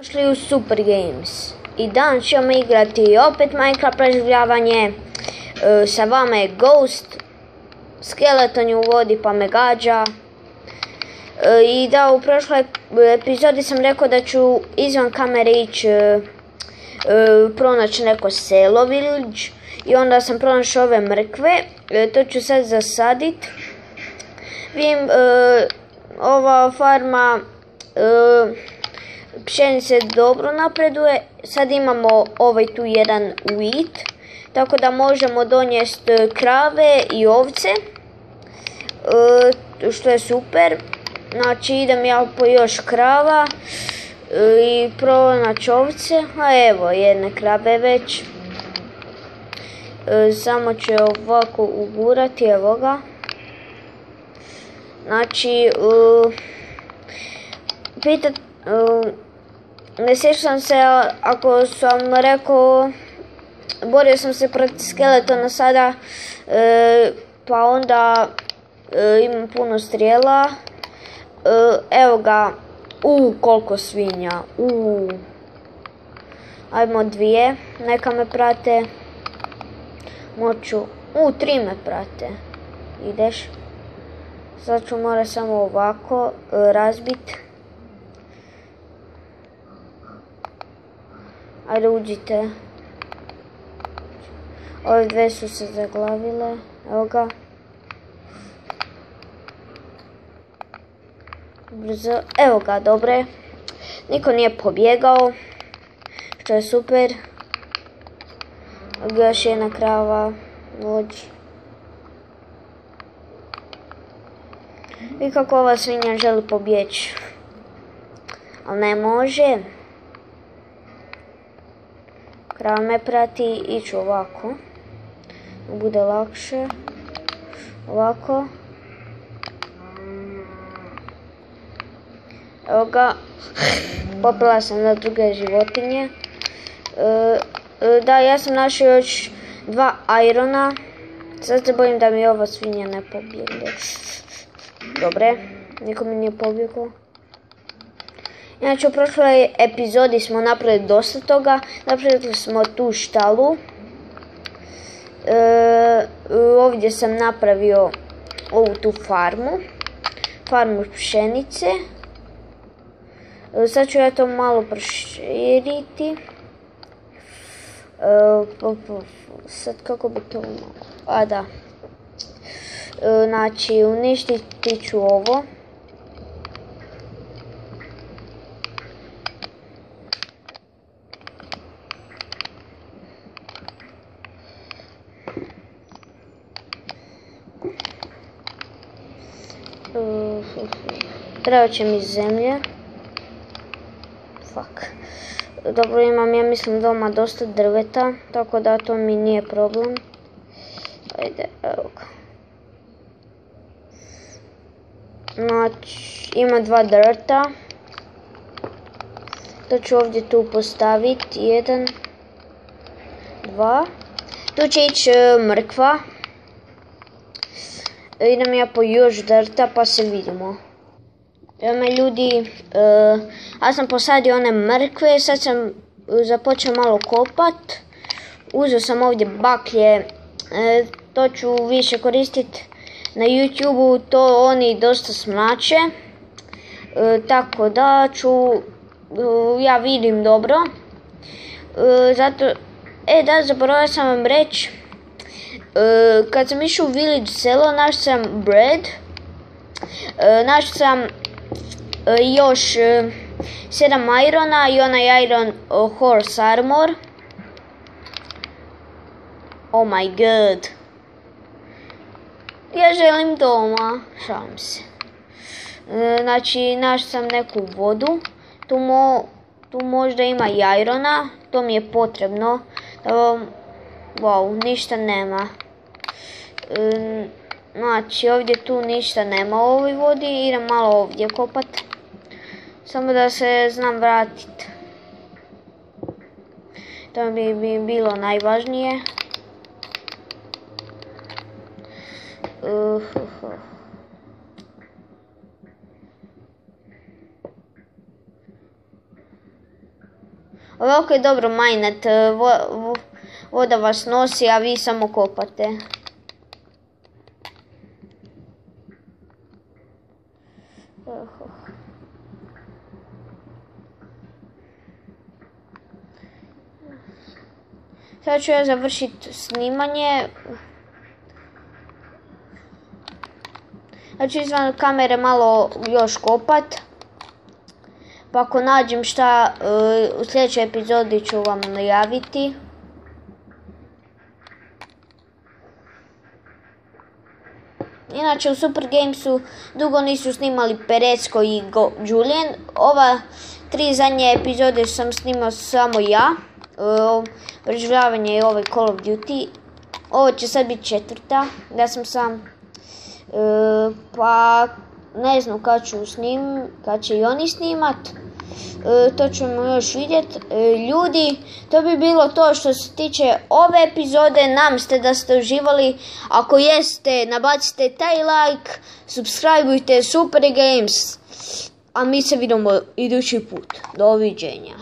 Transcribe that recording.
Došli u Super Games i danas ćemo igrati opet Minecraft preživljavanje. Sa vama je Ghost, skeleton je u vodi pa me gađa. I da, u prošloj epizodi sam rekao da ću izvan kamere ići pronaći neko selo, village. I onda sam pronašao ove mrkve, to ću sad zasaditi. Vidim, ova farma pšenice dobro napreduje. Sad imamo ovaj tu jedan wheat, tako da možemo donijeti krave i ovce, što je super. Znači idem ja po još krava i pronaći ovce, a evo jedne krave već. Samo ću ovako ugurati, evo ga. Znači, ne sjećam se ako sam rekao, borio sam se protiv skeletona sada, pa onda imam puno strijela. Evo ga, koliko svinja, ajmo dvije, neka me prate, moću, 3 me prate, ideš, sad ću morat samo ovako razbit, ajde uđite, ove dve su se zaglavile, evo ga. Brzo, evo ga, dobre. Niko nije pobjegao, što je super. Još jedna krava, vođ. I kako ova svinja želi pobjeći, ali ne može. Krava me prati, iću ovako, bude lakše, ovako. Evo ga, popila sam na druge životinje. Da, ja sam našao još 2 irona. Sad se bojim da mi ova svinja ne pobjegne. Dobre, niko mi nije pobjegao. Inače, u prošloj epizodi smo napravili dosta toga. Napravili smo tu štalu. Ovdje sam napravio ovu tu farmu. Farmu pšenice. Sad ću ja to malo proširiti. Sad kako bi to malo... da. Znači, uništiti ću ovo. Treba će mi zemlje. Dobro, imam, ja mislim, doma dosta drveta, tako da to mi nije problem. Ajde, evo ga. Znači, ima 2 drta. To ću ovdje tu postaviti, 1, 2. Tu će ići mrkva. Idem ja po još drta pa se vidimo. Evo me ljudi, ja sam posadio one mrkve, sad sam započeo malo kopat. Uzeo sam ovdje baklje, to ću više koristiti na YouTube-u, to oni dosta smrače. Tako da ću, ja vidim dobro. Zato, da, zaboravio sam vam reći, kad sam išao u village selo, našao sam bread, našao sam još 7 irona i onaj iron horse armor. Oh my god. Ja želim doma, šalim se. Znači, našao sam neku vodu. Tu možda ima i irona, to mi je potrebno. Wow, ništa nema. Znači, ovdje tu ništa nema u ovoj vodi, idem malo ovdje kopat. Samo da se znam vratit. To bi bilo najvažnije. Ovako je dobro Minecraft, voda vas nosi, a vi samo kopate. Sad ću ja završiti snimanje. Znači izvan kamere malo još kopat. Pa ako nađem šta u sljedećoj epizodi ću vam najaviti. Inače u Super Gamesu dugo nisu snimali Perecko i Julian. Ova 3 zadnje epizode sam snimao samo ja. Preživljavanje je ovaj Call of Duty. Ovo će sad biti 4. Ja sam sam. Pa ne znam kad će i oni snimat. To ćemo još vidjeti. Ljudi, to bi bilo to što se tiče ove epizode. Nadam se da ste uživali. Ako jeste, nabacite taj like, subscribeujte Super Games. A mi se vidimo idući put. Doviđenja.